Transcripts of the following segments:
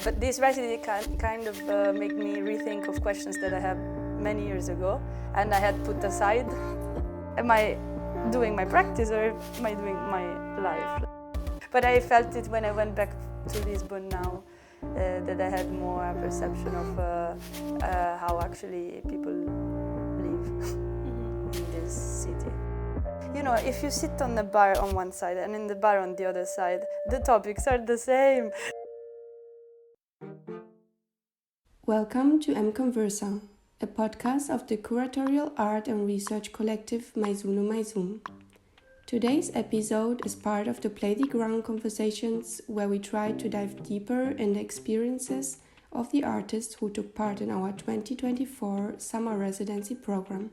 but this residency kind of made me rethink of questions that I had many years ago, and I had put aside. Am I doing my practice or am I doing my life? But I felt it when I went back to Lisbon now, that I had more perception of how actually people live in this city. You know, if you sit on the bar on one side and in the bar on the other side, the topics are the same. Welcome to EM CONVERSA, a podcast of the curatorial art and research collective Maisuno Maisum. Today's episode is part of the Play the Ground conversations, where we try to dive deeper in the experiences of the artists who took part in our 2024 summer residency program.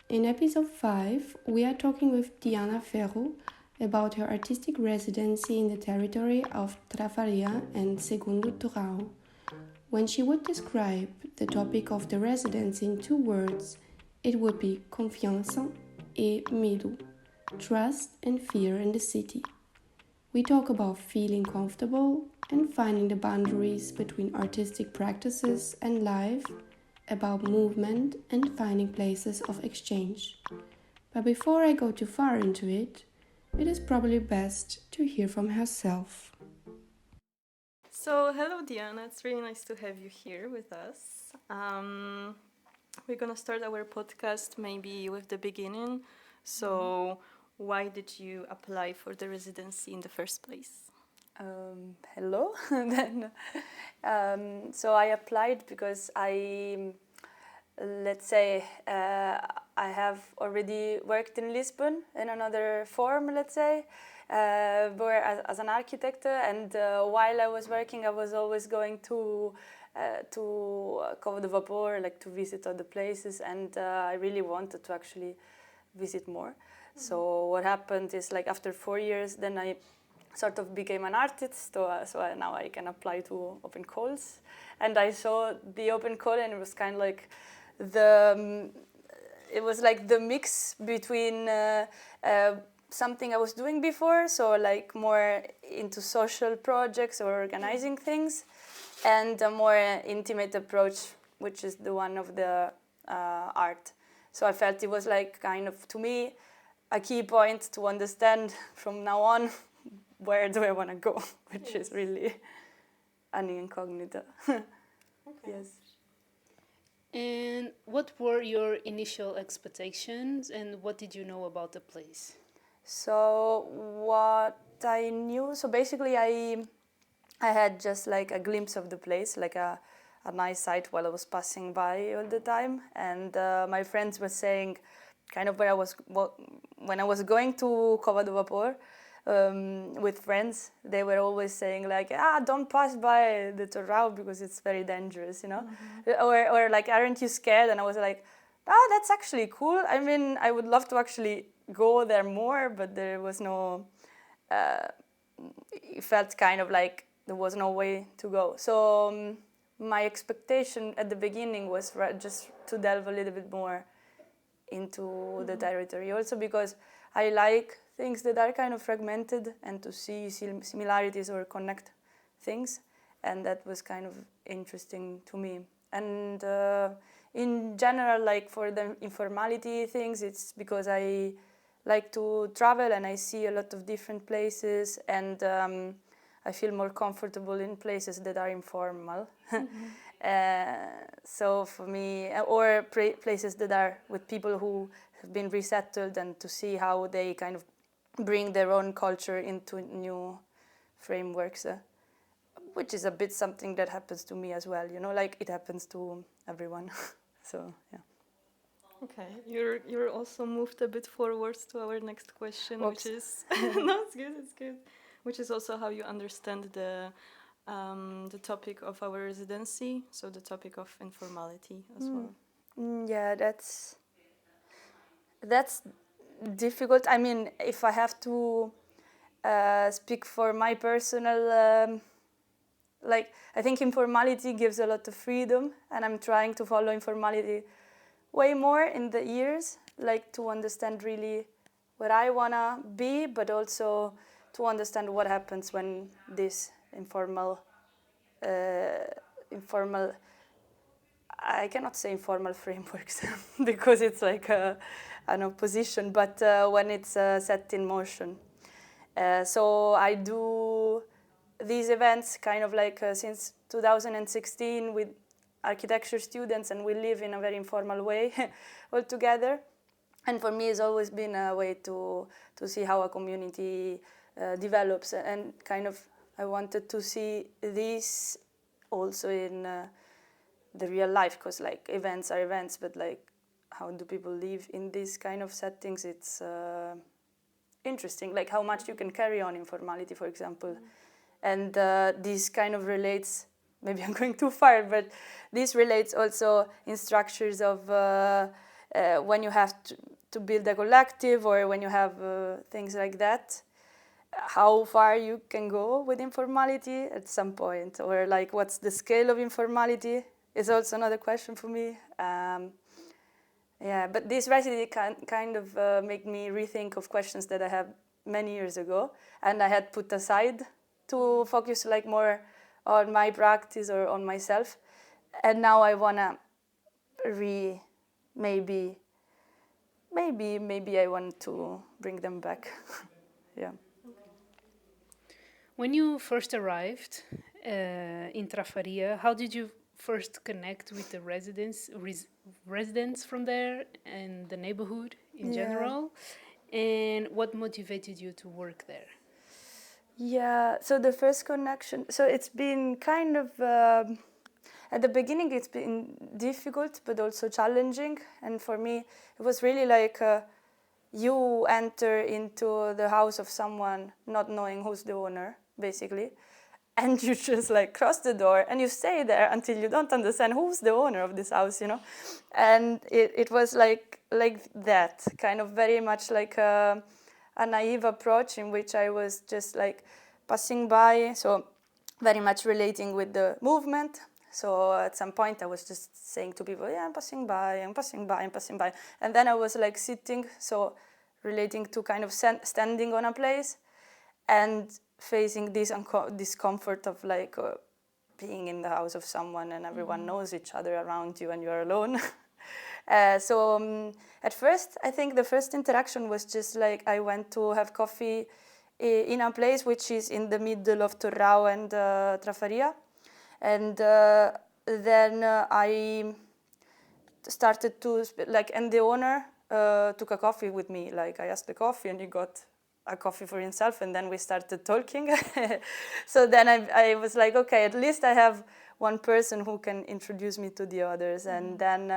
In episode 5, we are talking with DIANA FERRO about her artistic residency in the territory of Trafaria and Segundo Torrão. When she would describe the topic of the residency in 2 words, it would be confiança e medo, trust and fear in the city. We talk about feeling comfortable and finding the boundaries between artistic practices and life, about movement and finding places of exchange. But before I go too far into it, it is probably best to hear from herself. So, hello Diana, it's really nice to have you here with us. We're gonna start our podcast maybe with the beginning. So, why did you apply for the residency in the first place? Hello. Then, so I applied because I have already worked in Lisbon in another form, where as an architect, and while I was working, I was always going to Cova de Vapor, like to visit other places, and I really wanted to actually visit more. So what happened is, like, after 4 years, then I sort of became an artist, now I can apply to open calls. And I saw the open call, and it was kind of like the mix between something I was doing before, so like more into social projects or organizing things, and a more intimate approach, which is the one of the art. So I felt it was like kind of, to me, a key point to understand from now on where do I want to go, which is really an incognita. Okay. Yes. And what were your initial expectations and what did you know about the place? So what I knew, so basically I had just like a glimpse of the place, like a nice sight while I was passing by all the time, and my friends were saying, kind of when I was going to Cova de Vapor with friends, they were always saying like, don't pass by the Torrão because it's very dangerous, you know, or like, aren't you scared? And I was like, that's actually cool. I mean, I would love to actually go there more, but there was no, it felt kind of like there was no way to go. So my expectation at the beginning was just to delve a little bit more into the territory, also because I like things that are kind of fragmented and to see similarities or connect things, and that was kind of interesting to me. And in general, like for the informality things, it's because I like to travel and I see a lot of different places, and I feel more comfortable in places that are informal. So for me, or places that are with people who have been resettled, and to see how they kind of bring their own culture into new frameworks, which is a bit something that happens to me as well, you know, like it happens to everyone. So, yeah. Okay, you're also moved a bit forwards to our next question, Oops. which is no, it's good. Which is also how you understand the topic of our residency, so the topic of informality as well. Yeah, that's difficult. I mean, if I have to speak for my personal, I think informality gives a lot of freedom, and I'm trying to follow informality way more in the years, like to understand really what I wanna be, but also to understand what happens when this informal informal, I cannot say informal frameworks because it's like an opposition, but when it's set in motion. So I do these events kind of like since 2016 with architecture students, and we live in a very informal way all together. And for me, it's always been a way to see how a community develops, and kind of I wanted to see this also in the real life, because like events are events, but like how do people live in these kind of settings? It's interesting, like how much you can carry on informality, for example. And this kind of relates, maybe I'm going too far, but this relates also in structures of when you have to build a collective, or when you have things like that, how far you can go with informality at some point, or like what's the scale of informality is also another question for me. Yeah, but this residency kind of made me rethink of questions that I had many years ago, and I had put aside to focus like more on my practice or on myself. And now I wanna maybe I want to bring them back. Yeah. When you first arrived in Trafaria, how did you first connect with the residents from there and the neighborhood in general? And what motivated you to work there? Yeah, so the first connection, so it's been kind of, at the beginning it's been difficult but also challenging. And for me, it was really like you enter into the house of someone not knowing who's the owner, basically. And you just like cross the door and you stay there until you don't understand who's the owner of this house, you know? And it was like that, kind of very much like a naive approach in which I was just like passing by, so very much relating with the movement. So at some point I was just saying to people, yeah, I'm passing by. And then I was like sitting, so relating to kind of standing on a place and facing this discomfort of like being in the house of someone and everyone knows each other around you and you're alone. So at first, I think the first interaction was just like I went to have coffee in a place which is in the middle of Torrão and Trafaria. And then I started to, and the owner took a coffee with me. Like I asked the coffee and he got a coffee for himself, and then we started talking. So then I was like, okay, at least I have one person who can introduce me to the others. And then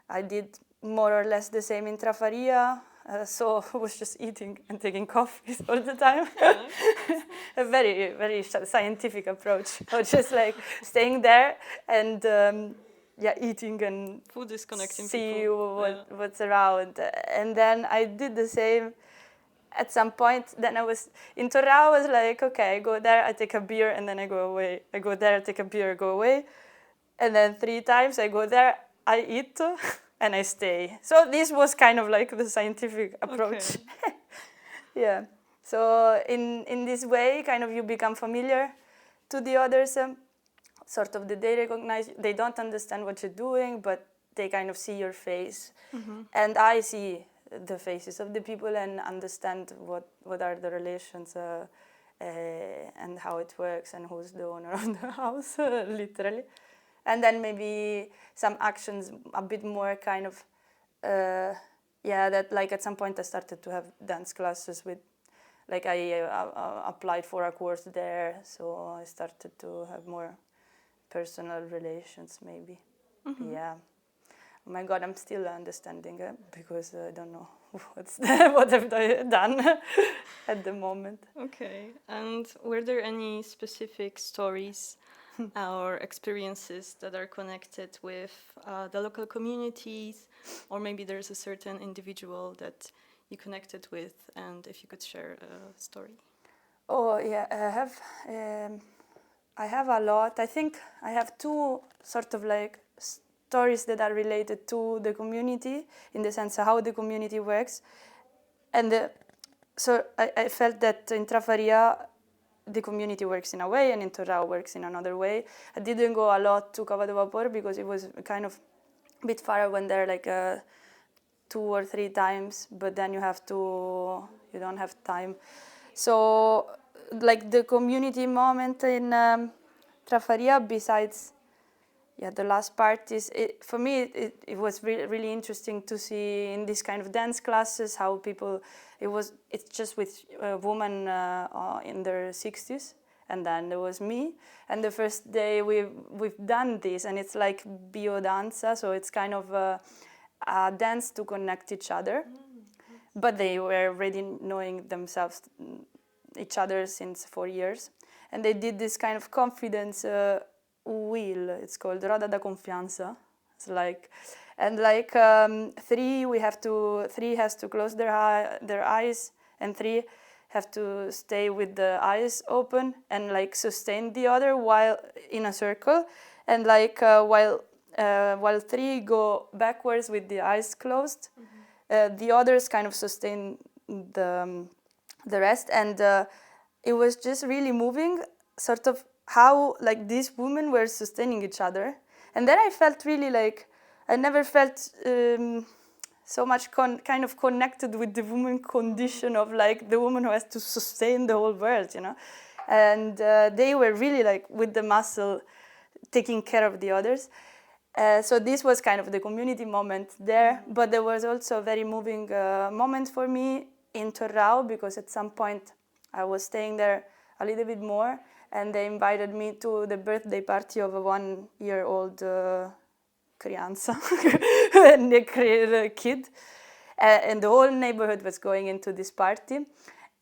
I did more or less the same in Trafaria. So I was just eating and taking coffees all the time. A very, very scientific approach. I was just like staying there and eating and food is connecting see people. what's around. And then I did the same. At some point, then I was in Torrão. I was like, okay, I go there, I take a beer, and then I go away. I go there, I take a beer, go away. And then 3 times I go there, I eat, and I stay. So this was kind of like the scientific approach. Okay. Yeah. So in this way, kind of you become familiar to the others. Sort of they recognize, they don't understand what you're doing, but they kind of see your face. Mm-hmm. And I see the faces of the people and understand what are the relations and how it works and who's the owner of the house, literally. And then maybe some actions a bit more kind of, that like at some point I started to have dance classes with, like I applied for a course there, so I started to have more personal relations maybe. Mm-hmm. Yeah. Oh my God, I'm still understanding it because I don't know what have I done at the moment. Okay, and were there any specific stories or experiences that are connected with the local communities, or maybe there's a certain individual that you connected with, and if you could share a story? Oh yeah, I have a lot. I think I have 2 sort of like stories that are related to the community, in the sense of how the community works. And so I felt that in Trafaria, the community works in a way and in Torrão works in another way. I didn't go a lot to Cova de Vapor because it was kind of a bit far. I went there like 2 or 3 times, but then you don't have time. So like the community moment in Trafaria, besides the last part is, for me, it was really interesting to see in this kind of dance classes how people, it's just with women in their 60s, and then there was me. And the first day we've done this, and it's like biodanza, so it's kind of a dance to connect each other. But they were already knowing themselves, each other since 4 years. And they did this kind of confidence wheel. It's called Roda da Confianza. It's like, and like 3 has to close their eyes, and 3 have to stay with the eyes open and like sustain the other while in a circle, and like while 3 go backwards with the eyes closed, the others kind of sustain the rest, and it was just really moving, sort of how like these women were sustaining each other. And then I felt really like, I never felt so much kind of connected with the woman condition of like the woman who has to sustain the whole world, you know. And they were really like with the muscle taking care of the others. So this was kind of the community moment there, but there was also a very moving moment for me in Torrão, because at some point I was staying there a little bit more, and they invited me to the birthday party of a 1-year-old crianza, a kid, and the whole neighborhood was going into this party,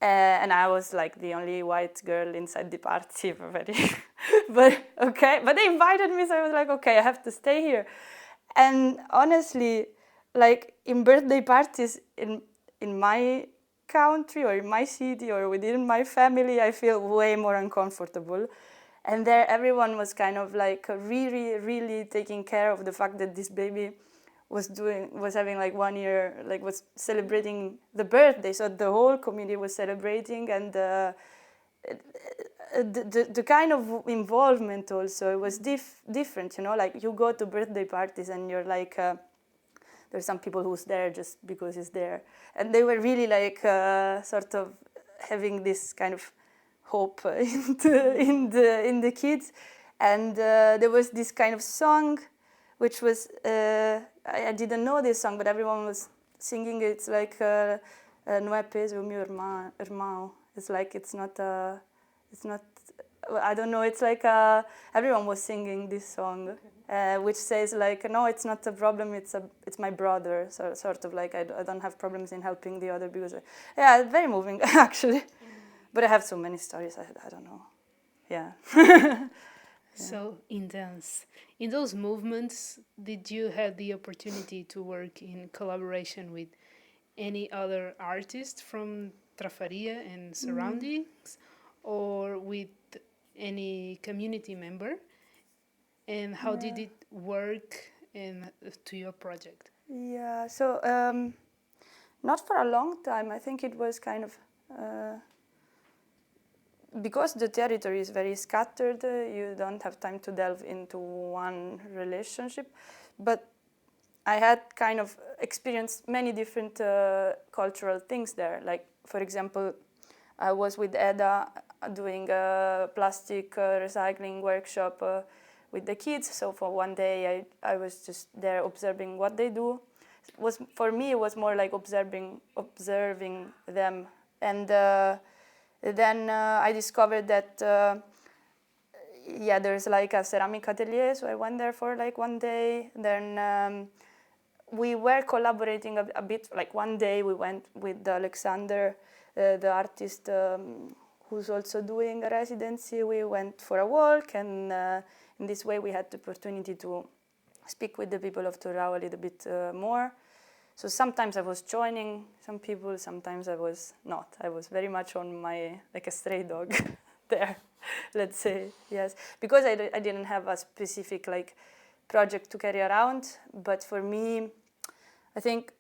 and I was like the only white girl inside the party. But okay, but they invited me, so I was like, okay, I have to stay here. And honestly, like in birthday parties in my country or in my city or within my family, I feel way more uncomfortable. And there everyone was kind of like really, really taking care of the fact that this baby was having like 1 year, like was celebrating the birthday. So the whole community was celebrating, and the kind of involvement also, it was different, you know, like you go to birthday parties and you're like, there's some people who's there just because he's there. And they were really like sort of having this kind of hope in the kids. And there was this kind of song, which was, I didn't know this song, but everyone was singing. It's like, no é peso o meu irmão. It's like, it's not, I don't know, it's like, everyone was singing this song. Which says like, no, it's not a problem, it's my brother. So sort of like, I don't have problems in helping the other, because, very moving actually. But I have so many stories, I don't know. Yeah. So intense. In those movements, did you have the opportunity to work in collaboration with any other artist from Trafaria and surroundings, or with any community member? And how did it work to your project? Yeah, so not for a long time. I think it was kind of, because the territory is very scattered, you don't have time to delve into one relationship. But I had kind of experienced many different cultural things there. Like, for example, I was with Eda doing a plastic recycling workshop with the kids. So for one day I was just there observing what they do. For me it was more like observing them. And then I discovered that there's like a ceramic atelier, so I went there for like one day. Then we were collaborating a bit. Like one day we went with Alexander, the artist who's also doing a residency. We went for a walk, and in this way we had the opportunity to speak with the people of Torrão a little bit more. So sometimes I was joining some people, sometimes I was not. I was very much on my, like a stray dog there, let's say, yes. Because I didn't have a specific like project to carry around, but for me, I think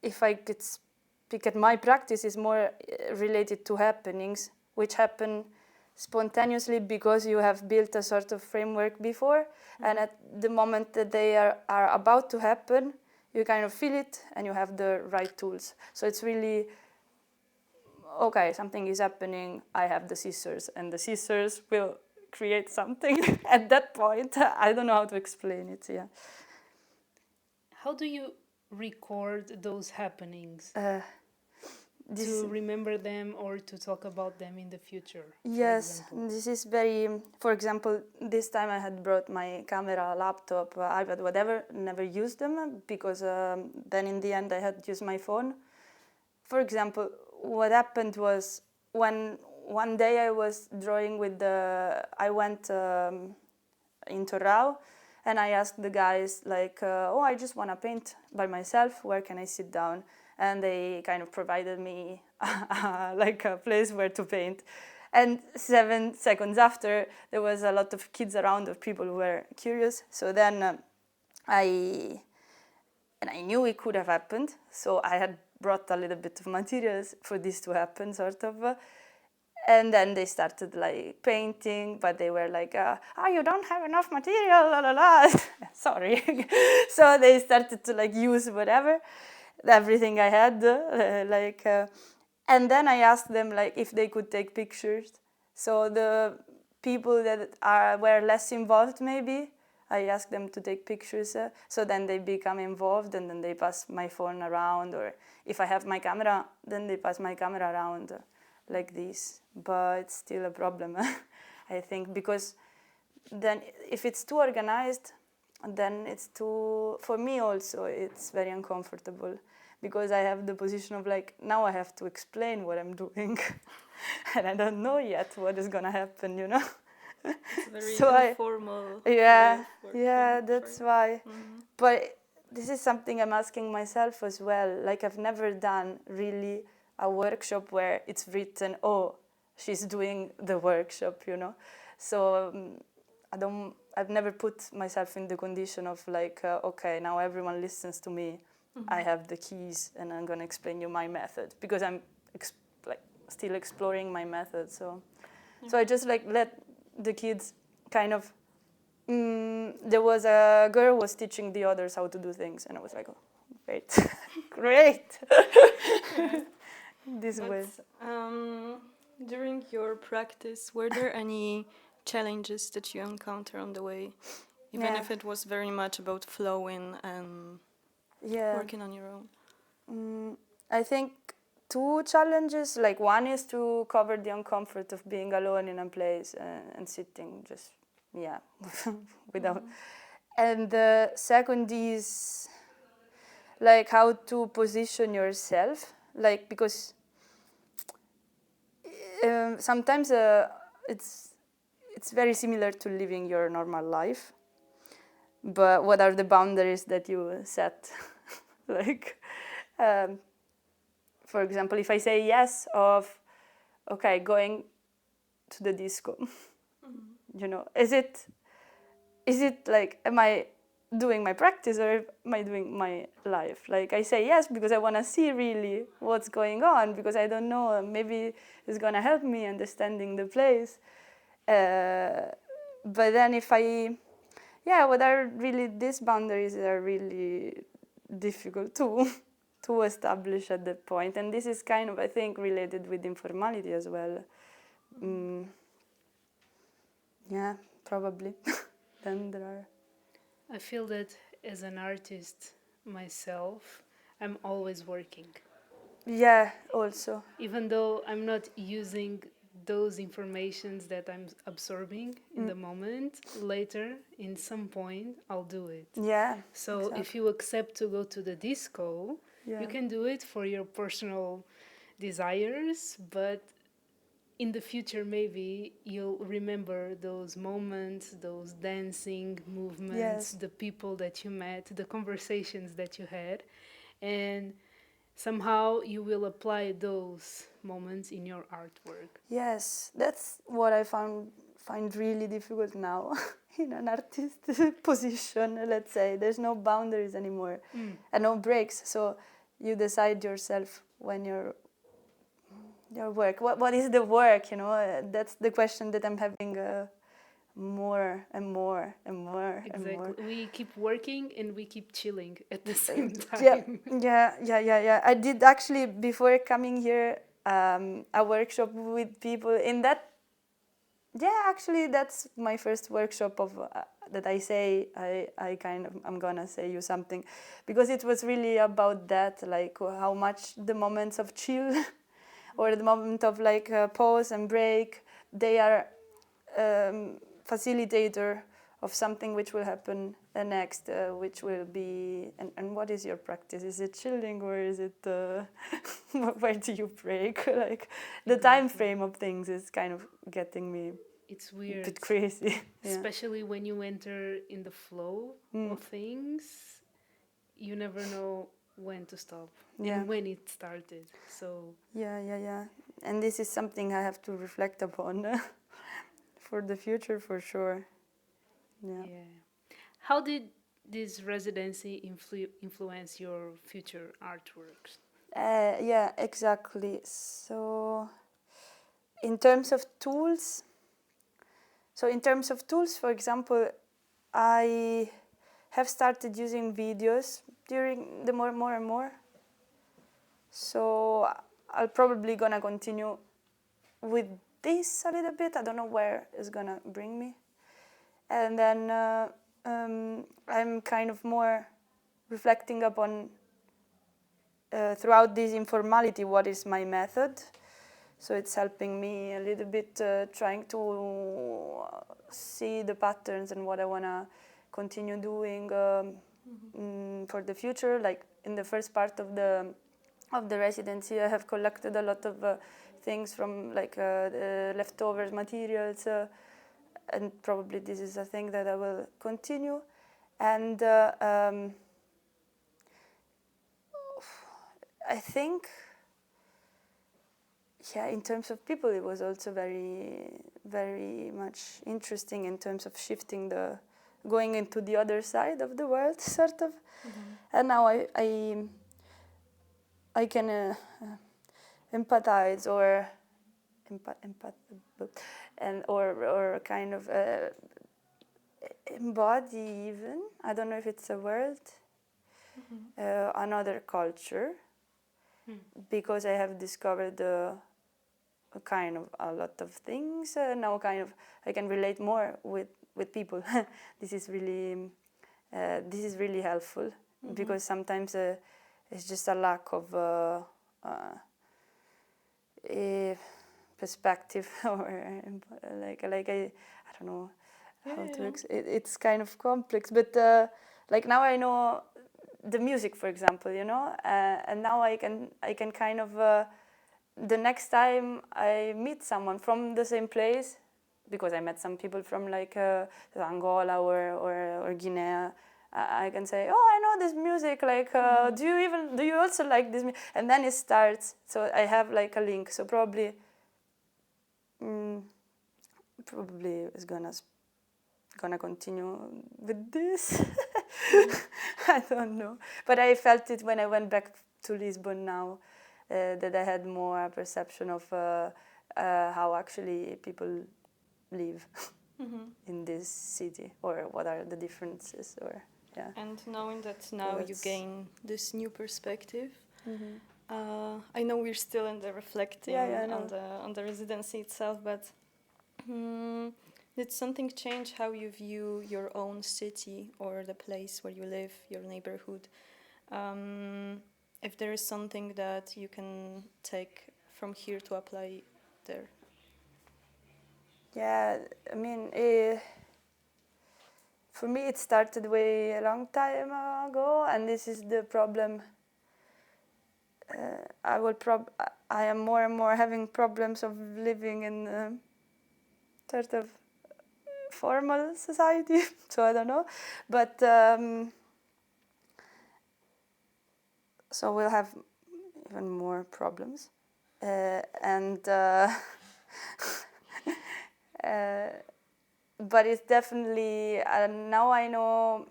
if I could speak at my practice, is more related to happenings, which happen spontaneously because you have built a sort of framework before, and at the moment that they are about to happen, you kind of feel it and you have the right tools. So it's really, okay, something is happening, I have the scissors, and the scissors will create something at that point. I don't know how to explain it, yeah. How do you record those happenings? To remember them or to talk about them in the future? Yes, this is very, for example, this time I had brought my camera, laptop, iPad, whatever, never used them because then in the end I had to use my phone. For example, what happened was when one day I was drawing with I went in Torrão and I asked the guys like, I just want to paint by myself, where can I sit down? And they kind of provided me like a place where to paint. And 7 seconds after, there was a lot of kids around, of people who were curious. So then I knew it could have happened. So I had brought a little bit of materials for this to happen, sort of. And then they started like painting, but they were like, you don't have enough material, la la la. Sorry. So they started to like use whatever. Everything I had, and then I asked them like if they could take pictures. So the people that were less involved, maybe I asked them to take pictures. So then they become involved, and then they pass my phone around, or if I have my camera, then they pass my camera around like this. But it's still a problem, I think, because then if it's too organized, then it's too, for me also, it's very uncomfortable because I have the position of like, now I have to explain what I'm doing and I don't know yet what is gonna happen, you know? It's very informal. Yeah, that's why. Mm-hmm. But this is something I'm asking myself as well. Like I've never done really a workshop where it's written, she's doing the workshop, you know? So I've never put myself in the condition of like, okay, now everyone listens to me. Mm-hmm. I have the keys and I'm going to explain you my method because I'm still exploring my method. So I just like let the kids kind of, there was a girl who was teaching the others how to do things. And I was like, great, great. This way. During your practice, were there any challenges that you encounter on the way, even if it was very much about flowing and working on your own? I think 2 challenges. Like one is to cover the uncomfort of being alone in a place and sitting just without. And the second is like how to position yourself, like because sometimes it's very similar to living your normal life, but what are the boundaries that you set? Like, for example, if I say yes of, okay, going to the disco, you know, is it like, am I doing my practice or am I doing my life? Like I say yes because I want to see really what's going on because I don't know, maybe it's going to help me understanding the place. But then if what are really, these boundaries are really difficult to establish at that point. And this is kind of, I think, related with informality as well. Probably. Then there are... I feel that as an artist myself, I'm always working. Yeah, also. Even though I'm not using those informations that I'm absorbing in the moment, later, in some point, I'll do it. Yeah. So exactly. If you accept to go to the disco, you can do it for your personal desires, but in the future, maybe you'll remember those moments, those dancing movements, the people that you met, the conversations that you had, and somehow you will apply those moments in your artwork. Yes, that's what I find really difficult now in an artist position, let's say. There's no boundaries anymore and no breaks. So you decide yourself when you're Your work. What is the work? You know, that's the question that I'm having more and more and more Exactly. and more. We keep working and we keep chilling at the same Yeah, time. yeah. I did actually before coming here a workshop with people in that. Yeah, actually, that's my first workshop of that I say I'm gonna say you something, because it was really about that, like how much the moments of chill or the moment of like pause and break, they are facilitator of something which will happen next, which will be, and what is your practice? Is it chilling or is it, where do you break? Like the time frame of things is kind of getting me It's a weird. bit crazy. Especially when you enter in the flow of things, you never know when to stop and when it started. So Yeah. And this is something I have to reflect upon for the future, for sure. Yeah. How did this residency influence your future artworks? Yeah, exactly. So in terms of tools, for example, I have started using videos during the more and more. So I'll probably gonna continue with this a little bit. I don't know where it's gonna bring me. And then I'm kind of more reflecting upon throughout this informality what is my method. So it's helping me a little bit trying to see the patterns and what I want to continue doing for the future. Like in the first part of the residency, I have collected a lot of things from like leftovers materials, and probably this is a thing that I will continue. And I think, yeah, in terms of people, it was also very, very much interesting in terms of shifting going into the other side of the world, sort of. And now I can empathize or or kind of embody even. I don't know if it's a word. Another culture, because I have discovered kind of a lot of things. Now kind of I can relate more with people. This is really helpful, because sometimes it's just a lack of perspective or like I don't know how to it's kind of complex, but like now I know the music, for example, you know, and now I can kind of the next time I meet someone from the same place, because I met some people from like Angola or Guinea, I can say, oh, I know this music, like do you also like this music? And then it starts, so I have like a link. So probably it's gonna continue with this. I don't know, but I felt it when I went back to Lisbon now, that I had more perception of how actually people live in this city, or what are the differences, or yeah. And knowing that now you gain this new perspective, I know we're still in the reflecting on the residency itself, but did something change how you view your own city or the place where you live, your neighborhood? If there is something that you can take from here to apply there? Yeah, I mean, for me it started way a long time ago, and this is the problem. I am more and more having problems of living in sort of formal society, so I don't know, but so we'll have even more problems, and but it's definitely now I know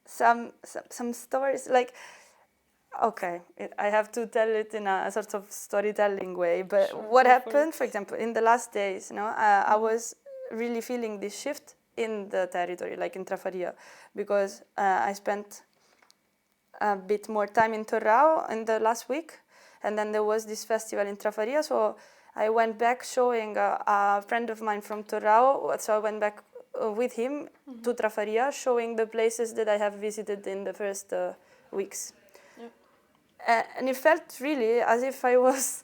some stories, like Okay, I have to tell it in a sort of storytelling way. But Sure, what go for happened, it. for example, in the last days, I was really feeling this shift in the territory, like in Trafaria, because I spent a bit more time in Torrão in the last week, and then there was this festival in Trafaria, so I went back showing a friend of mine from Torrão, so I went back with him to Trafaria, showing the places that I have visited in the first weeks. And it felt really as if I was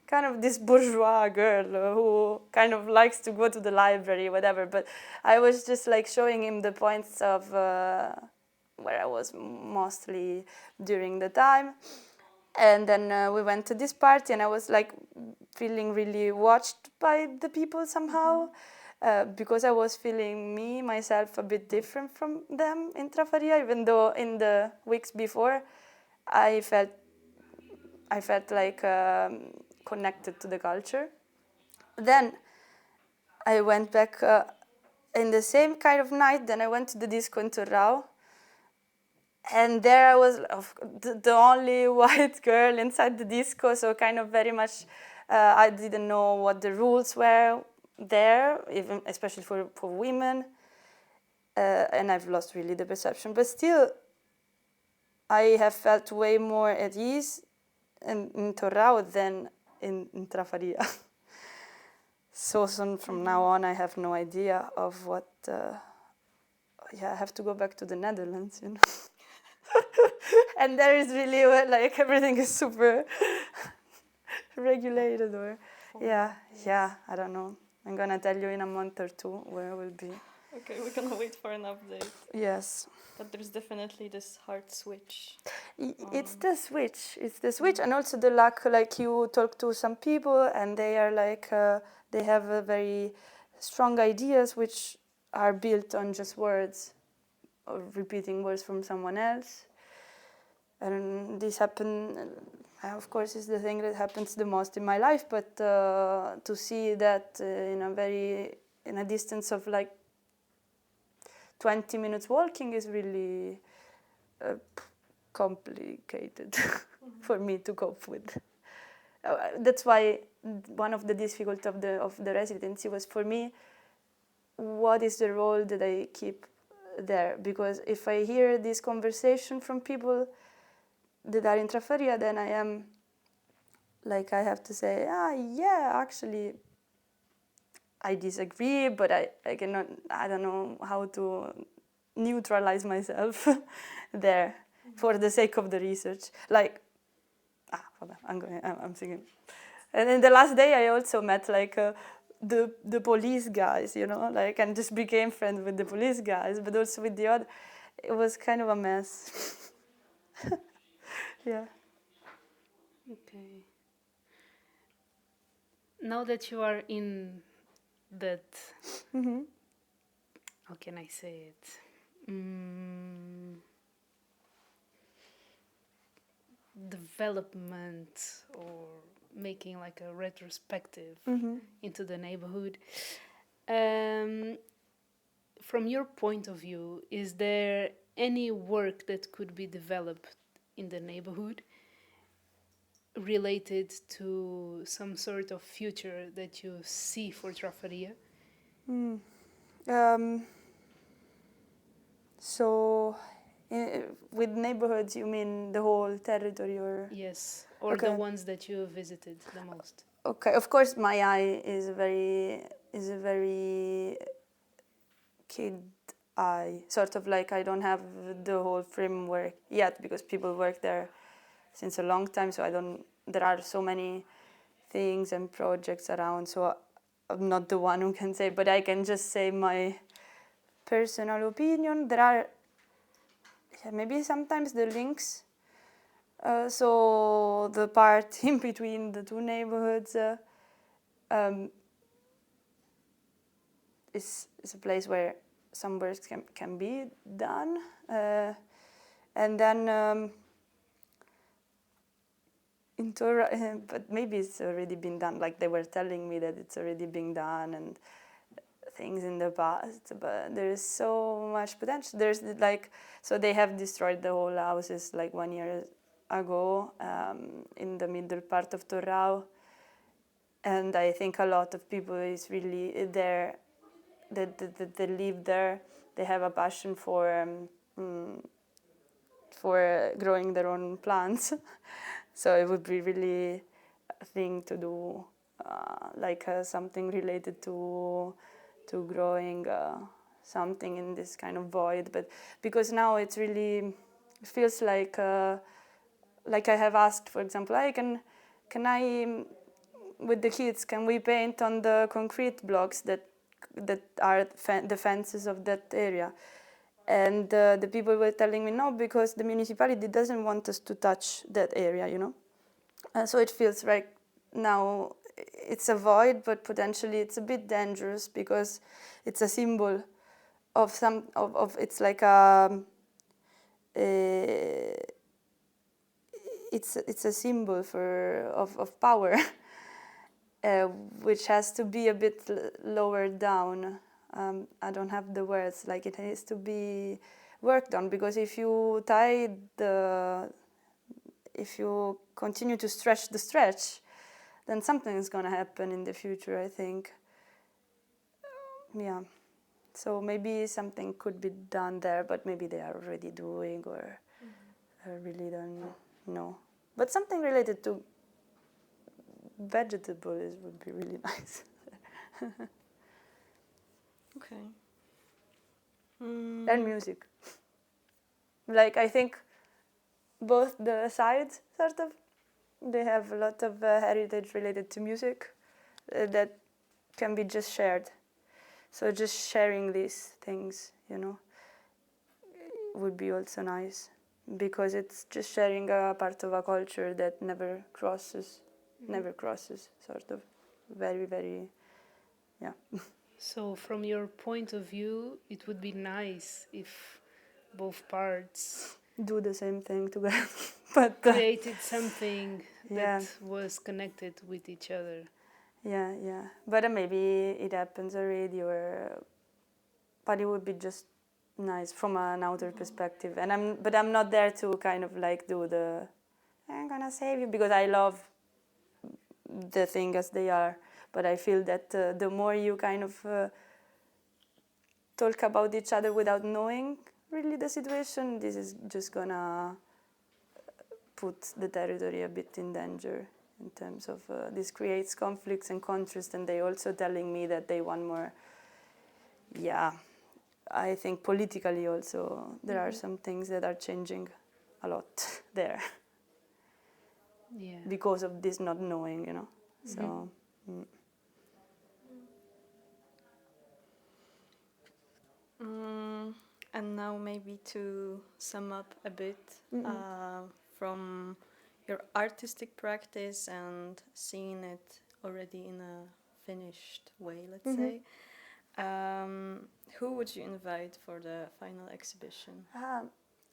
kind of this bourgeois girl who kind of likes to go to the library, whatever. But I was just like showing him the points of where I was mostly during the time. And then we went to this party, and I was like feeling really watched by the people somehow. Because I was feeling myself a bit different from them in Trafaria, even though in the weeks before I felt like connected to the culture. Then I went back in the same kind of night. Then I went to the disco in Torrão, and there I was the only white girl inside the disco. So kind of very much, I didn't know what the rules were there, even especially for women, and I've lost really the perception. But still, I have felt way more at ease in Torrão than in Trafaria. So from now on, I have no idea of what. I have to go back to the Netherlands, and there is really like everything is super regulated, or I don't know. I'm gonna tell you in a month or two where I will be. Okay, we're gonna wait for an update. Yes. But there's definitely this hard switch. It's the switch. It's the switch, and also the lack. Like you talk to some people, and they are like they have a very strong ideas which are built on just words, or repeating words from someone else. And this happened. Of course, is the thing that happens the most in my life. But to see that in a distance of like 20 minutes walking is really complicated for me to cope with. That's why one of the difficulties of the residency was for me, what is the role that I keep there? Because if I hear this conversation from people that are in Trafaria, then I am like, I have to say, actually, I disagree, but I cannot, I don't know how to neutralize myself there for the sake of the research. Like, I'm thinking. And then the last day I also met like the police guys, like, and just became friends with the police guys, but also with the other. It was kind of a mess. Yeah. Okay. Now that you are in that, how can I say it? Development, or making like a retrospective into the neighborhood. From your point of view, is there any work that could be developed in the neighborhood related to some sort of future that you see for Trafaria? So, with neighborhoods, you mean the whole territory, or? Yes, or the ones that you visited the most. Okay, of course, my eye is a very kid eye. Sort of like I don't have the whole framework yet, because people work there since a long time. So there are so many things and projects around. So I'm not the one who can say, but I can just say my personal opinion. There are maybe sometimes the links. So the part in between the two neighborhoods is a place where some work can be done. And then in Torrão, but maybe it's already been done. Like they were telling me that it's already been done and things in the past, but there is so much potential. There's like, so they have destroyed the whole houses like 1 year ago in the middle part of Torrão, and I think a lot of people is really there, that they live there. They have a passion for growing their own plants. So it would be really a thing to do, like something related to growing something in this kind of void. But because now it's really, it feels like I have asked, for example, can I with the kids, can we paint on the concrete blocks that are the fences of that area? And the people were telling me no, because the municipality doesn't want us to touch that area, you know. So it feels like now it's a void, but potentially it's a bit dangerous because it's a symbol of it's like it's a symbol of power, which has to be a bit lower down. I don't have the words, like it has to be worked on, because if you if you continue to stretch the stretch, then something is going to happen in the future, I think. Yeah. So maybe something could be done there, but maybe they are already doing, or I really don't know. But something related to vegetables would be really nice. Okay. And music. Like, I think both the sides, sort of, they have a lot of heritage related to music that can be just shared. So just sharing these things, you know, would be also nice, because it's just sharing a part of a culture that never crosses, sort of. Very, very, yeah. So from your point of view, it would be nice if both parts do the same thing together, but created something yeah. that was connected with each other. Yeah. But maybe it happens already, but it would be just nice from an outer perspective. And I'm not there to kind of like do the I'm gonna save you, because I love the thing as they are. But I feel that the more you kind of talk about each other without knowing really the situation, this is just gonna put the territory a bit in danger, in terms of this creates conflicts and contrast. And they also telling me that they want more. Yeah, I think politically also there are some things that are changing a lot there. Yeah. Because of this not knowing, you know. So. And now maybe to sum up a bit from your artistic practice and seeing it already in a finished way, let's say, who would you invite for the final exhibition?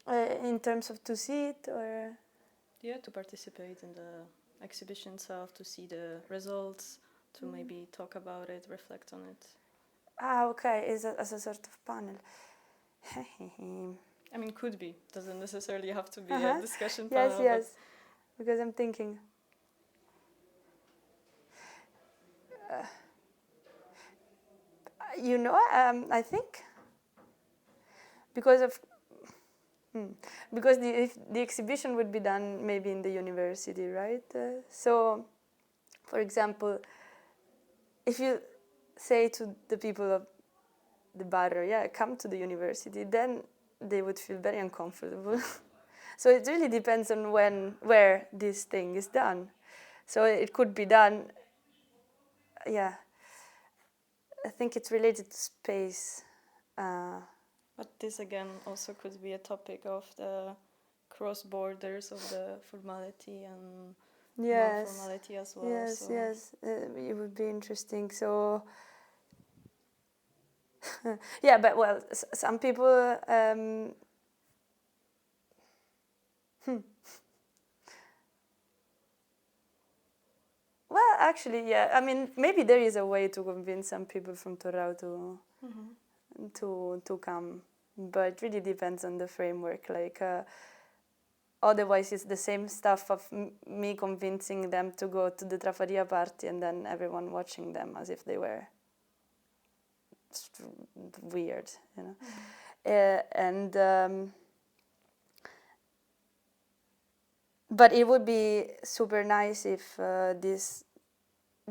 In terms of to see it, or? Yeah, to participate in the exhibition itself, to see the results, to maybe talk about it, reflect on it. Okay, as a sort of panel. I mean, could be. Doesn't necessarily have to be a discussion panel. Yes. Because I'm thinking. I think because the exhibition would be done maybe in the university, right? So, for example, if you say to the people of the barrio, come to the university, then they would feel very uncomfortable. So it really depends on where this thing is done. So it could be done, I think it's related to space. But this again also could be a topic of the cross borders of the formality and non-formality as well. Yes. It would be interesting. So, but well, some people. Well, actually, I mean, maybe there is a way to convince some people from Torrão to come, but it really depends on the framework. Like, otherwise it's the same stuff of me convincing them to go to the Trafaria party and then everyone watching them as if they were weird, you know. But it would be super nice if this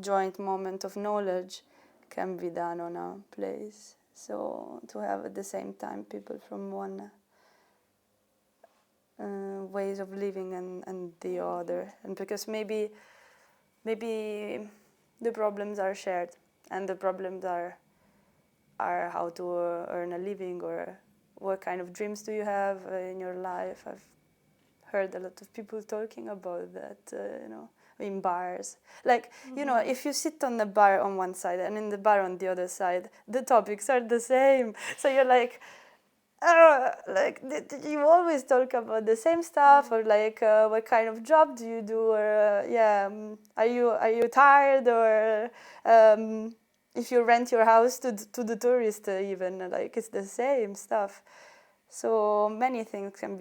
joint moment of knowledge can be done on a place. So to have at the same time people from one ways of living and the other, and because maybe the problems are shared, and the problems are how to earn a living, or what kind of dreams do you have in your life. I've heard a lot of people talking about that, you know, in bars. Like, you know, if you sit on the bar on one side and in the bar on the other side, the topics are the same. So you're like, you always talk about the same stuff, or like, what kind of job do you do, or are you tired, or if you rent your house to the tourist, even, like, it's the same stuff. So many things can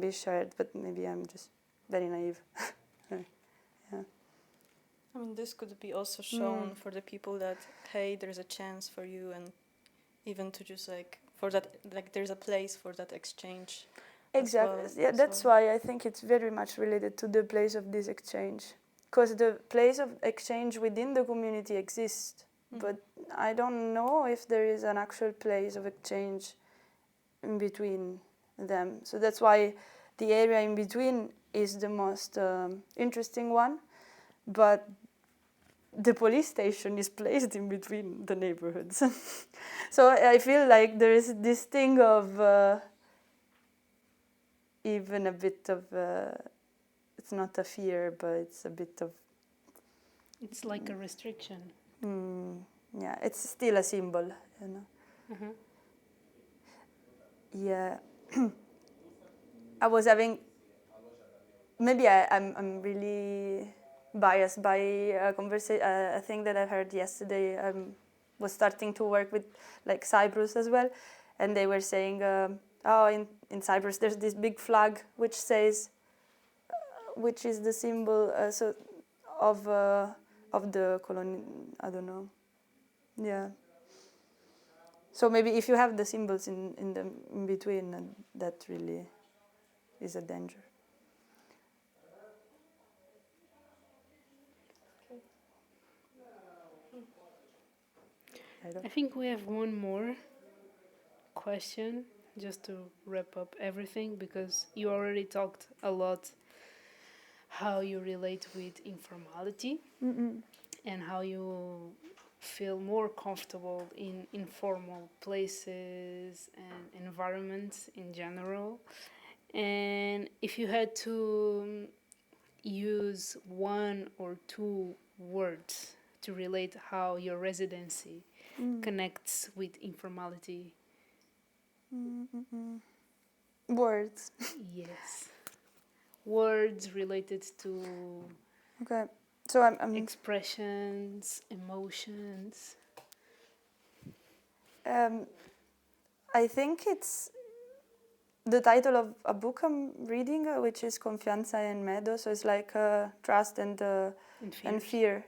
be shared, but maybe I'm just very naive. Yeah. I mean, this could be also shown for the people that, hey, there's a chance for you, and even to just like, for that, like, there's a place for that exchange. Exactly. Yeah, that's why I think it's very much related to the place of this exchange, because the place of exchange within the community exists, but I don't know if there is an actual place of exchange in between them. So that's why the area in between is the most interesting one, but the police station is placed in between the neighborhoods. So I feel like there is this thing of even a bit of, it's not a fear, but it's a bit of... It's like a restriction. Yeah, it's still a symbol, you know. Yeah. I was having... Maybe I'm really biased by a thing that I heard yesterday. I was starting to work with like Cyprus as well, and they were saying, in Cyprus there's this big flag which says, which is the symbol of the colony. I don't know. Yeah. So maybe if you have the symbols in between, that really is a danger. I think we have one more question just to wrap up everything, because you already talked a lot how you relate with informality and how you feel more comfortable in informal places and environments in general. And if you had to use one or two words to relate how your residency connects with informality. Words. Yes. Words related to Okay. So I'm expressions, emotions. I think it's the title of a book I'm reading, which is Confianza en Medo. So it's like trust and fear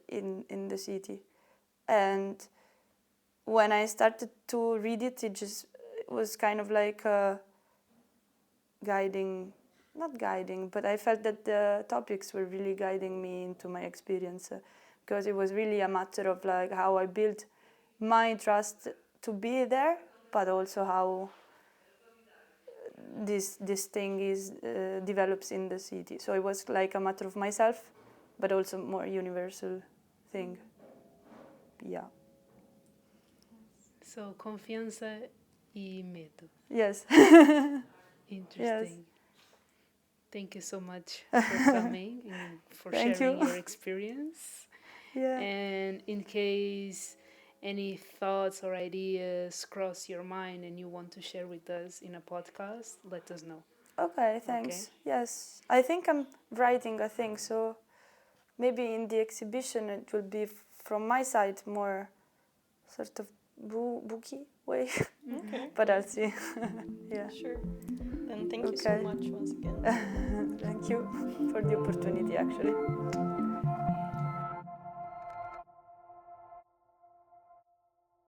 in the city. And when I started to read it, it was kind of like not guiding, but I felt that the topics were really guiding me into my experience, because it was really a matter of like how I built my trust to be there, but also how this thing develops in the city. So it was like a matter of myself, but also more universal thing. Yeah. So, confianza y medo. Yes. Interesting. Yes. Thank you so much for coming and for sharing your experience. Yeah. And in case any thoughts or ideas cross your mind and you want to share with us in a podcast, let us know. Okay, thanks. Okay. Yes. I think I'm writing a thing, so maybe in the exhibition it will be from my side more sort of booky way. Okay. But I'll see. Yeah. Sure. Then thank you so Okay. much once again. Thank you for the opportunity, actually.